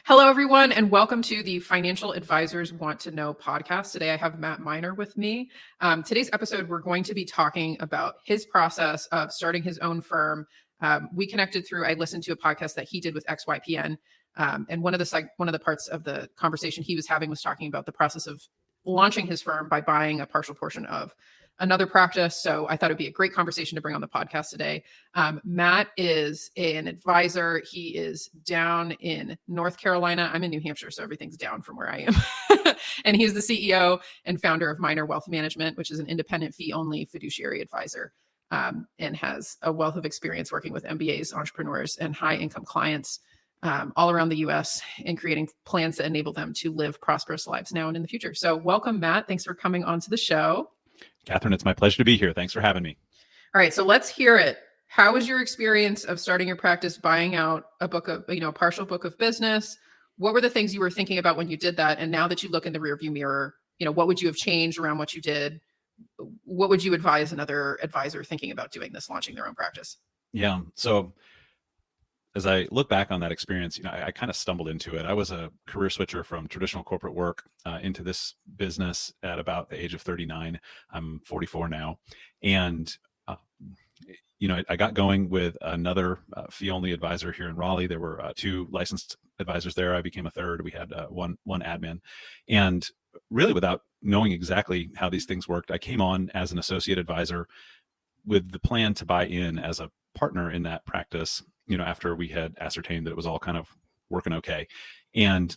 Hello, everyone, and welcome to the Financial Advisors Want to Know podcast. Today, I have Matt Miner with me. Today's episode, we're going to be talking about his process of starting his own firm. We connected through, I listened to a podcast that he did with XYPN. And one of the parts of the conversation he was having was talking about the process of launching his firm by buying a partial portion of another practice. So I thought it'd be a great conversation to bring on the podcast today. Matt is an advisor. He is down in North Carolina. I'm in New Hampshire, so everything's down from where I am. And he's the CEO and founder of Miner Wealth Management, which is an independent fee-only fiduciary advisor, and has a wealth of experience working with MBAs, entrepreneurs, and high-income clients all around the U.S. and creating plans that enable them to live prosperous lives now and in the future. So welcome, Matt. Thanks for coming onto the show. Catherine, it's my pleasure to be here. Thanks for having me. All right, so let's hear it. How was your experience of starting your practice, buying out a book of, a partial book of business? What were the things you were thinking about when you did that? And now that you look in the rearview mirror, what would you have changed around what you did? What would you advise another advisor thinking about doing this, launching their own practice? Yeah. So as I look back on that experience, I kind of stumbled into it. I was a career switcher from traditional corporate work into this business at about the age of 39. I'm 44 now. And, I got going with another fee-only advisor here in Raleigh. There were two licensed advisors there. I became a third. We had one admin. And really, without knowing exactly how these things worked, I came on as an associate advisor with the plan to buy in as a partner in that practice, after we had ascertained that it was all kind of working okay. And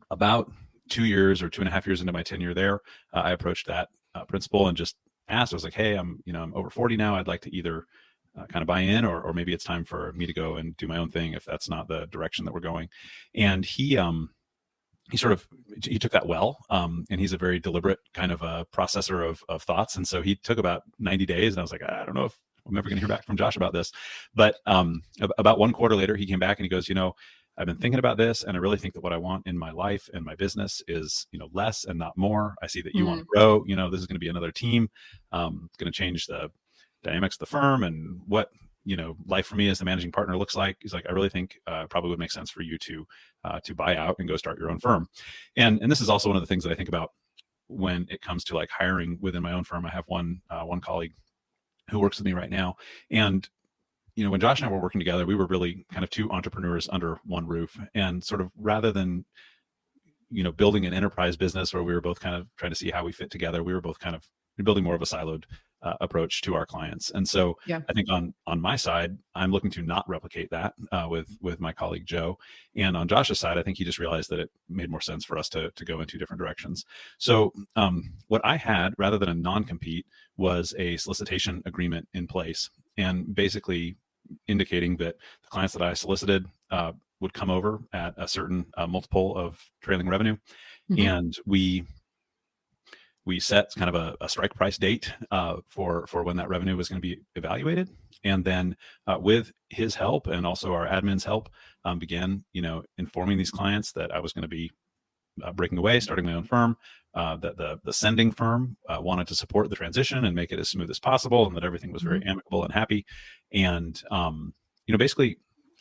about 2 years or 2.5 years into my tenure there, I approached that principal and just asked, I was like, hey, I'm over 40 now. I'd like to either kind of buy in or maybe it's time for me to go and do my own thing if that's not the direction that we're going. And he took that well. And he's a very deliberate kind of a processor of thoughts. And so he took about 90 days and I was like, I don't know if I'm ever going to hear back from Josh about this. But about 1 quarter later, he came back and he goes, I've been thinking about this and I really think that what I want in my life and my business is, less and not more. I see that you want to grow, this is going to be another team. It's going to change the dynamics of the firm and what, life for me as the managing partner looks like. He's like, I really think probably would make sense for you to buy out and go start your own firm. And this is also one of the things that I think about when it comes to like hiring within my own firm. I have one colleague who works with me right now. And, when Josh and I were working together, we were really kind of two entrepreneurs under one roof, and sort of rather than, building an enterprise business where we were both kind of trying to see how we fit together, we were both kind of building more of a siloed approach to our clients. And so I think on my side, I'm looking to not replicate that with my colleague, Joe. And on Josh's side, I think he just realized that it made more sense for us to go in two different directions. So what I had, rather than a non-compete, was a solicitation agreement in place, and basically indicating that the clients that I solicited would come over at a certain multiple of trailing revenue. Mm-hmm. And we set kind of a strike price date for when that revenue was going to be evaluated. And then with his help and also our admin's help, began, informing these clients that I was going to be breaking away, starting my own firm, that the sending firm wanted to support the transition and make it as smooth as possible, and that everything was very amicable and happy. And, basically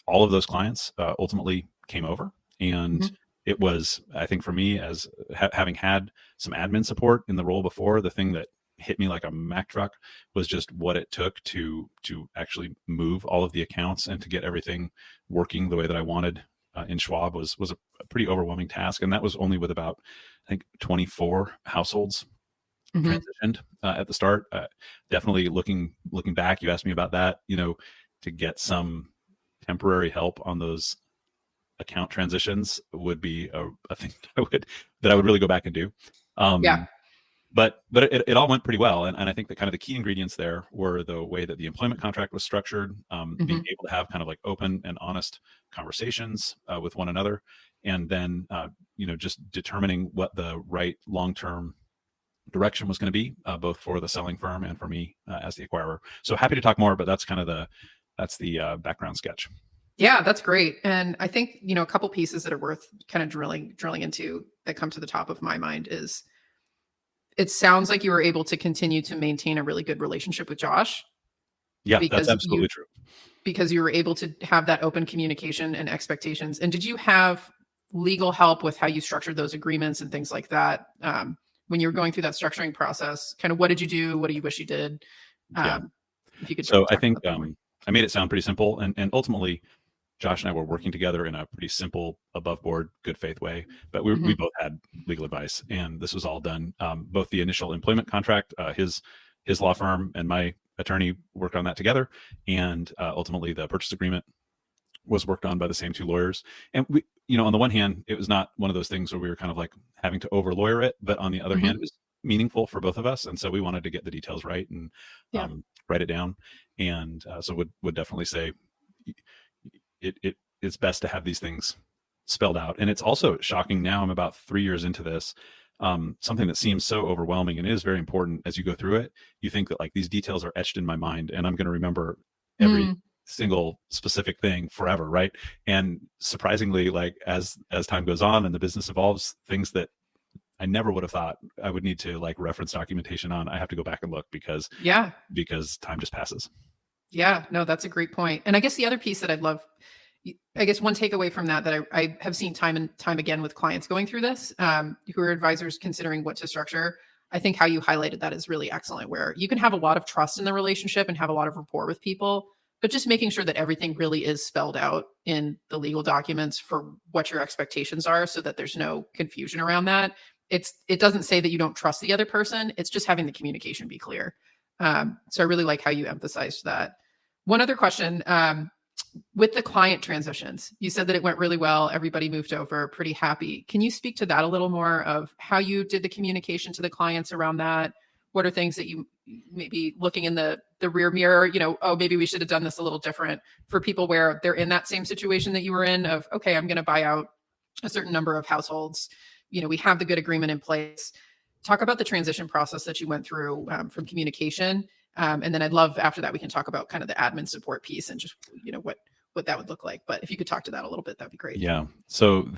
all of those clients ultimately came over. And it was, I think for me, as having had some admin support in the role before, the thing that hit me like a Mack truck was just what it took to actually move all of the accounts and to get everything working the way that I wanted in Schwab was a pretty overwhelming task. And that was only with about, I think, 24 households transitioned at the start. Definitely looking back, you asked me about that, to get some temporary help on those account transitions would be a thing that I would really go back and do. But it all went pretty well. And I think that kind of the key ingredients there were the way that the employment contract was structured, being able to have kind of like open and honest conversations with one another. And then, just determining what the right long-term direction was going to be, both for the selling firm and for me as the acquirer. So happy to talk more, but that's kind of the background sketch. Yeah, that's great. And I think, a couple pieces that are worth kind of drilling into that come to the top of my mind is it sounds like you were able to continue to maintain a really good relationship with Josh. Yeah, that's absolutely true. Because you were able to have that open communication and expectations. And did you have legal help with how you structured those agreements and things like that. When you were going through that structuring process, kind of what did you do? What do you wish you did? Yeah. If you could So I talk think about that more. I made it sound pretty simple, and ultimately Josh and I were working together in a pretty simple, above board, good faith way. But we Mhm. both had legal advice, and this was all done. Both the initial employment contract, his law firm and my attorney worked on that together, and ultimately the purchase agreement was worked on by the same two lawyers. And we, on the one hand, it was not one of those things where we were kind of like having to over lawyer it, but on the other hand, Mhm. it was meaningful for both of us, and so we wanted to get the details right and Yeah. write it down. And so would definitely say it's best to have these things spelled out. And it's also shocking now. I'm about 3 years into this. Something that seems so overwhelming and is very important as you go through it. You think that like these details are etched in my mind, and I'm going to remember every Mm. single specific thing forever, right? And surprisingly, like as time goes on and the business evolves, things that I never would have thought I would need to like reference documentation on, I have to go back and look Yeah. because time just passes. Yeah. No, that's a great point. And I guess the other piece that I'd love, I guess one takeaway from that I have seen time and time again with clients going through this, who are advisors considering what to structure. I think how you highlighted that is really excellent, where you can have a lot of trust in the relationship and have a lot of rapport with people, but just making sure that everything really is spelled out in the legal documents for what your expectations are so that there's no confusion around that. It doesn't say that you don't trust the other person. It's just having the communication be clear. So I really like how you emphasized that. One other question, with the client transitions, you said that it went really well. Everybody moved over, pretty happy. Can you speak to that a little more of how you did the communication to the clients around that? What are things that you maybe looking in the rear mirror, oh, maybe we should have done this a little different, for people where they're in that same situation that you were in of, okay, I'm going to buy out a certain number of households. We have the good agreement in place. Talk about the transition process that you went through, from communication. And then I'd love after that, we can talk about kind of the admin support piece and just, what that would look like. But if you could talk to that a little bit, that'd be great. Yeah. So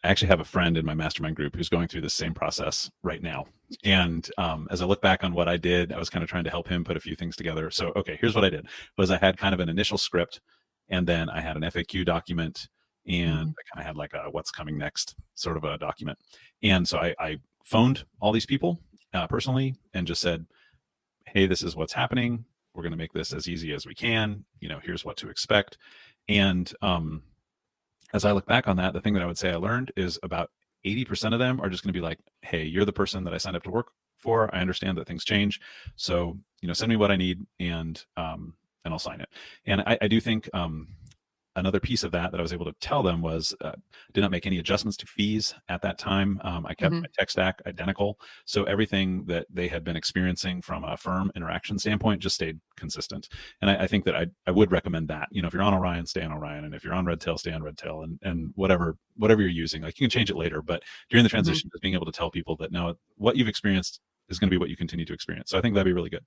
I actually have a friend in my mastermind group who's going through the same process right now. And as I look back on what I did, I was kind of trying to help him put a few things together. So, okay, here's what I did was I had kind of an initial script, and then I had an FAQ document, and Mhm. I kind of had like a what's coming next sort of a document. And so I phoned all these people personally and just said, hey, this is what's happening. We're going to make this as easy as we can. Here's what to expect. And as I look back on that, the thing that I would say I learned is about 80% of them are just going to be like, hey, you're the person that I signed up to work for. I understand that things change. So, send me what I need, and I'll sign it. And I do think another piece of that I was able to tell them was did not make any adjustments to fees at that time. I kept Mhm. my tech stack identical. So everything that they had been experiencing from a firm interaction standpoint just stayed consistent. And I think that I would recommend that. If you're on Orion, stay on Orion. And if you're on Redtail, stay on Redtail. And whatever you're using, like you can change it later. But during the Mhm. transition, just being able to tell people that no, what you've experienced is going to be what you continue to experience. So I think that'd be really good.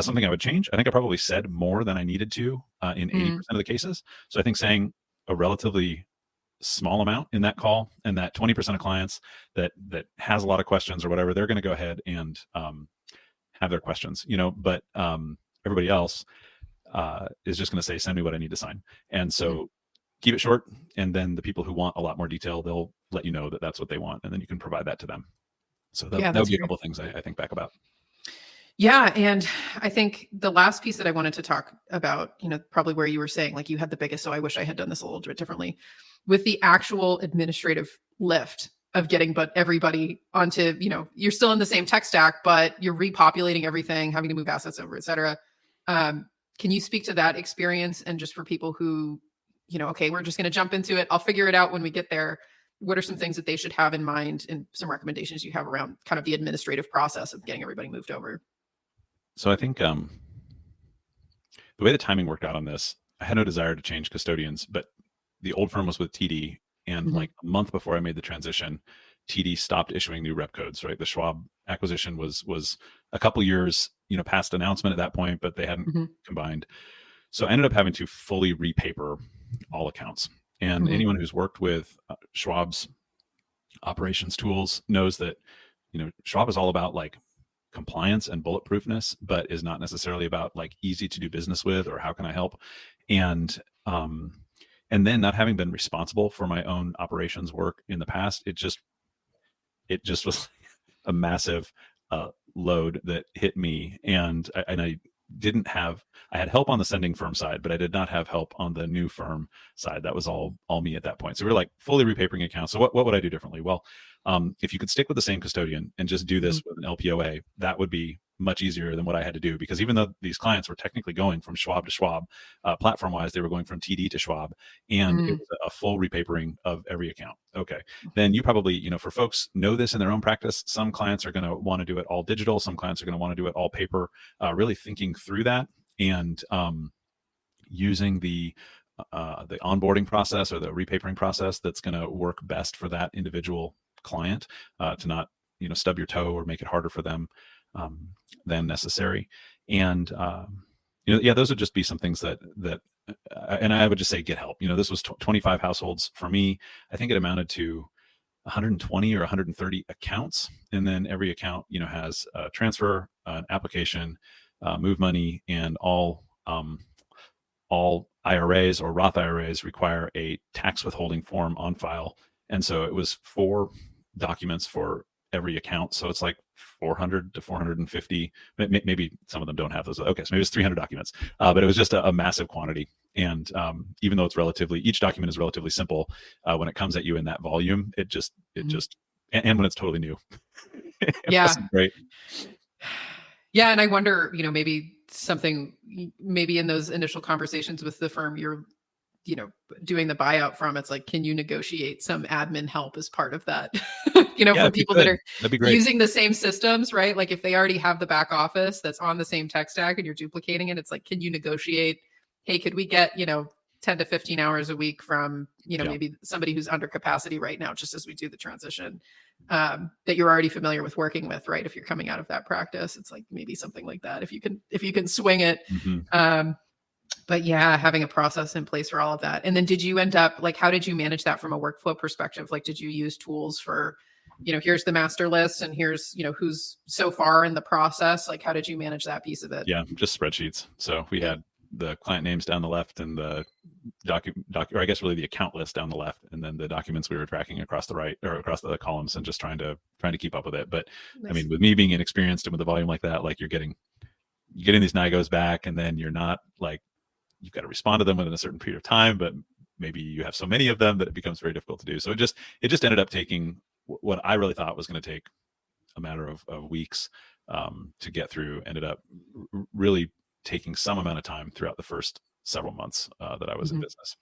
Something I would change, I think I probably said more than I needed to in 80% of the cases. So I think saying a relatively small amount in that call, and that 20% of clients that has a lot of questions or whatever, they're going to go ahead and have their questions, but everybody else is just going to say, send me what I need to sign. And Mhm. so keep it short. And then the people who want a lot more detail, they'll let you know that that's what they want. And then you can provide that to them. So Yeah, that would that's be a great. couple of things I think back about. Yeah, and I think the last piece that I wanted to talk about, probably where you were saying like you had the biggest, so I wish I had done this a little bit differently, with the actual administrative lift of getting but everybody onto, you're still in the same tech stack, but you're repopulating everything, having to move assets over, et cetera. Can you speak to that experience, and just for people who, okay, we're just going to jump into it, I'll figure it out when we get there. What are some things that they should have in mind, and some recommendations you have around kind of the administrative process of getting everybody moved over? So I think the way the timing worked out on this, I had no desire to change custodians, but the old firm was with TD, and Mhm. like a month before I made the transition, TD stopped issuing new rep codes. Right, the Schwab acquisition was a couple years, past announcement at that point, but they hadn't Mhm. combined. So I ended up having to fully repaper all accounts. And Mhm. anyone who's worked with Schwab's operations tools knows that Schwab is all about like compliance and bulletproofness, but is not necessarily about like easy to do business with or how can I help. And And then not having been responsible for my own operations work in the past, it just was a massive load that hit me. And I didn't have, I had help on the sending firm side, but I did not have help on the new firm side. That was all me at that point. So we were like fully repapering accounts. So what would I do differently? Well, if you could stick with the same custodian and just do this with an LPOA, that would be much easier than what I had to do, because even though these clients were technically going from Schwab to Schwab, platform wise, they were going from TD to Schwab, and it was a full repapering of every account. Okay. Then you probably, for folks know this in their own practice, some clients are going to want to do it all digital. Some clients are going to want to do it all paper, really thinking through that and using the onboarding process or the repapering process that's going to work best for that individual client, to not, stub your toe or make it harder for them than necessary. And, those would just be some things that, and I would just say get help. This was 25 households for me. I think it amounted to 120 or 130 accounts. And then every account, has a transfer, an application, move money, and all IRAs or Roth IRAs require a tax withholding form on file. And so it was 4 documents for every account. So it's like 400 to 450, maybe some of them don't have those. Okay. So maybe it's 300 documents, but it was just a massive quantity. And even though each document is relatively simple, when it comes at you in that volume, it just, and when it's totally new, it wasn't great. Yeah. And I wonder, maybe in those initial conversations with the firm you're, doing the buyout from, it's like, can you negotiate some admin help as part of that? For people that are using the same systems, right? Like if they already have the back office that's on the same tech stack and you're duplicating it, it's like, can you negotiate, hey, could we get, 10 to 15 hours a week from, maybe somebody who's under capacity right now, just as we do the transition, that you're already familiar with working with, right? If you're coming out of that practice, it's like maybe something like that. If you can swing it. But yeah, having a process in place for all of that. And then did you end up, like, how did you manage that from a workflow perspective? Like, did you use tools for, here's the master list and here's, who's so far in the process? Like, how did you manage that piece of it? Yeah, just spreadsheets. So we had the client names down the left and the or I guess really the account list down the left, and then the documents we were tracking across the right or across the columns, and just trying to keep up with it. But nice. I mean, with me being inexperienced and with a volume like that, like you're getting these NIGOs back, and then you're not like, you've got to respond to them within a certain period of time, but maybe you have so many of them that it becomes very difficult to do. So it just ended up taking what I really thought was going to take a matter of weeks to get through. Ended up really taking some amount of time throughout the first several months that I was in business.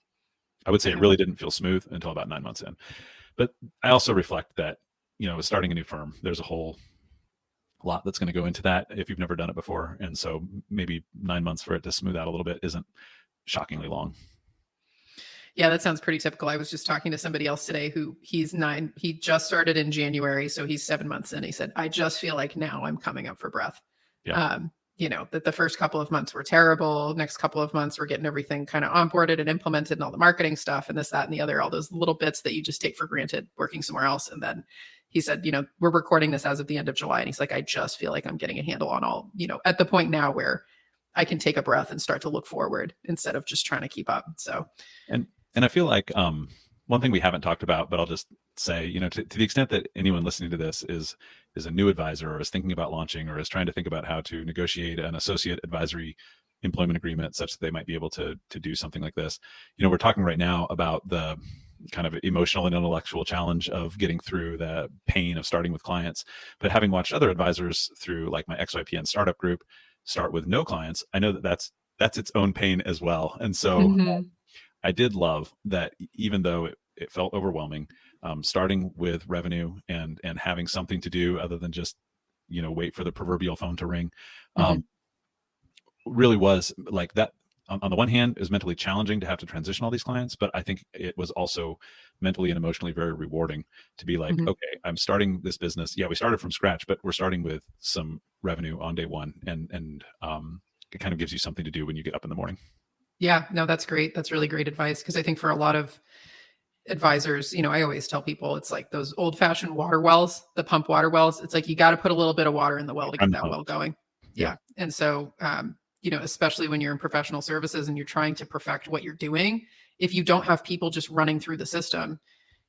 I would say it really didn't feel smooth until about 9 months in. But I also reflect that, starting a new firm, there's a whole lot that's going to go into that if you've never done it before. And so maybe 9 months for it to smooth out a little bit isn't shockingly long. Yeah, that sounds pretty typical. I was just talking to somebody else today who he just started in January. So he's 7 months in. He said, I just feel like now I'm coming up for breath. Yeah. That the first couple of months were terrible. Next couple of months, we're getting everything kind of onboarded and implemented and all the marketing stuff and this, that, and the other, all those little bits that you just take for granted working somewhere else. And then he said, we're recording this as of the end of July. And he's like, I just feel like I'm getting a handle on all, at the point now where I can take a breath and start to look forward instead of just trying to keep up. So, and I feel like one thing we haven't talked about, but I'll just say, to the extent that anyone listening to this is a new advisor or is thinking about launching or is trying to think about how to negotiate an associate advisory employment agreement such that they might be able to do something like this. We're talking right now about the kind of emotional and intellectual challenge of getting through the pain of starting with clients. But having watched other advisors through like my XYPN startup group start with no clients, I know that that's its own pain as well. And so I did love that, even though it felt overwhelming, starting with revenue and having something to do other than just, wait for the proverbial phone to ring, really was like that. On the one hand, it was mentally challenging to have to transition all these clients, but I think it was also mentally and emotionally very rewarding to be like, okay, I'm starting this business. Yeah, we started from scratch, but we're starting with some revenue on day one. And it kind of gives you something to do when you get up in the morning. Yeah, no, that's great. That's really great advice. Because I think for a lot of advisors, I always tell people it's like those old fashioned water wells, the pump water wells. It's like, you got to put a little bit of water in the well to get that well going. Yeah. And so, especially when you're in professional services and you're trying to perfect what you're doing, if you don't have people just running through the system,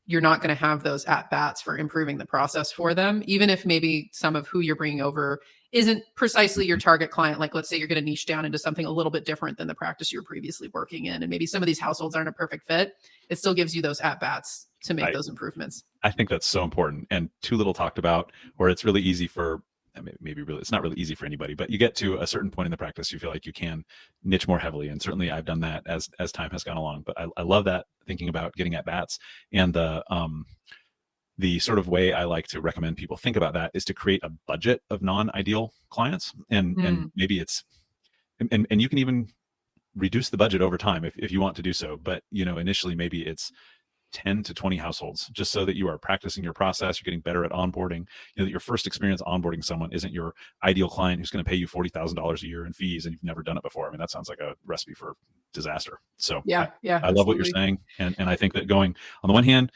you're not going to have those at bats for improving the process for them, even if maybe some of who you're bringing over isn't precisely your target client. Like, let's say you're going to niche down into something a little bit different than the practice you were previously working in. And maybe some of these households aren't a perfect fit. It still gives you those at bats to make those improvements. I think that's so important and too little talked about, where it's really easy for, it's not really easy for anybody, but you get to a certain point in the practice, you feel like you can niche more heavily. And certainly I've done that as time has gone along, but I love that, thinking about getting at bats. And the sort of way I like to recommend people think about that is to create a budget of non-ideal clients. And maybe it's, and you can even reduce the budget over time if you want to do so. But, initially maybe it's 10 to 20 households, just so that you are practicing your process, you're getting better at onboarding, that your first experience onboarding someone isn't your ideal client who's going to pay you $40,000 a year in fees and you've never done it before. I mean, that sounds like a recipe for disaster. So I love what you're saying. And I think that going, on the one hand,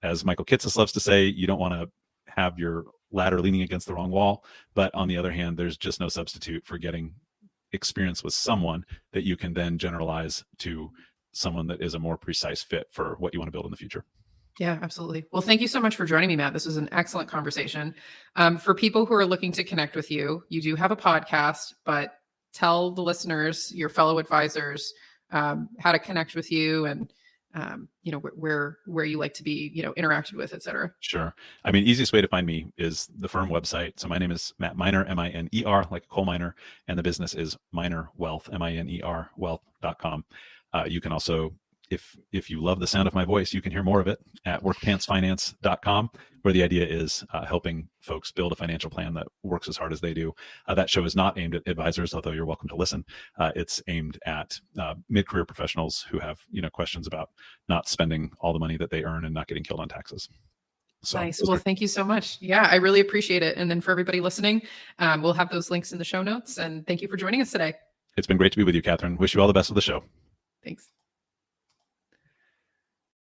as Michael Kitces loves to say, you don't want to have your ladder leaning against the wrong wall. But on the other hand, there's just no substitute for getting experience with someone that you can then generalize to someone that is a more precise fit for what you want to build in the future. Yeah, absolutely. Well, thank you so much for joining me, Matt. This was an excellent conversation. For people who are looking to connect with you, you do have a podcast, but tell the listeners, your fellow advisors, how to connect with you and where you like to be, interacted with, et cetera. Sure. I mean, easiest way to find me is the firm website. So my name is Matt Miner, Miner, like a coal miner, and the business is Miner Wealth, Miner wealth.com. You can also, if you love the sound of my voice, you can hear more of it at workpantsfinance.com, where the idea is helping folks build a financial plan that works as hard as they do. That show is not aimed at advisors, although you're welcome to listen. It's aimed at mid-career professionals who have questions about not spending all the money that they earn and not getting killed on taxes. So, nice. Well, thank you so much. Yeah, I really appreciate it. And then for everybody listening, we'll have those links in the show notes. And thank you for joining us today. It's been great to be with you, Catherine. Wish you all the best with the show. Thanks.